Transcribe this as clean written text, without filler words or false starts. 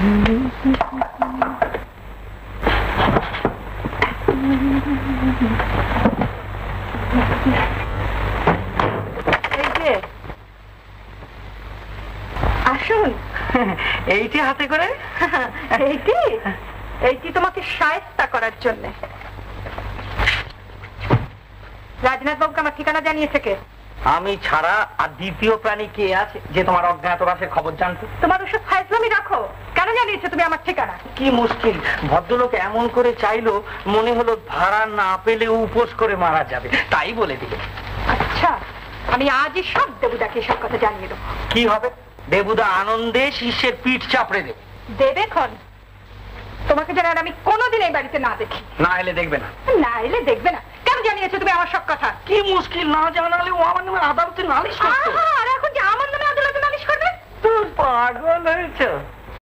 আসুন। এইটি হাতে করে? এইটি তোমাকে শায়েস্তা করার জন্য। রাজনাথ বাবুকে আমার ঠিকানা জানিয়েছে কে? আমি ছাড়া আর দ্বিতীয় প্রাণী কে আছে যে তোমার অজ্ঞাতবাসের খবর জানতো? তোমার ওসব ফাইজলামি রাখো। কেন জানিয়েছো তুমি আমার ঠিকানা? কি মুশকিল, ভদ্রলোক এমন করে চাইলো, মনে হলো ভাড়া না পেলে উপোস করে মারা যাবে, তাই বলে দিল। আচ্ছা, আমি আজই সব দেবুদাকে সব কথা জানিয়ে দেবো। কি হবে? দেবুদা আনন্দে শিষ্যের পিঠ চাপড়ে দেবে। দেবে খন? তোমাকে যেন আমি কোনোদিন এই বাড়িতে না দেখি। না এলে দেখবে না? না এলে দেখবে না। কেন জানিয়েছো তুমি আমার সব কথা? কি মুশকিল, না জানালে ও আমার নামে আদালতে নালিশ করতো। আর এখন যে আমার নামে আদালতে নালিশ করবে? তুই পাগল হয়েছ?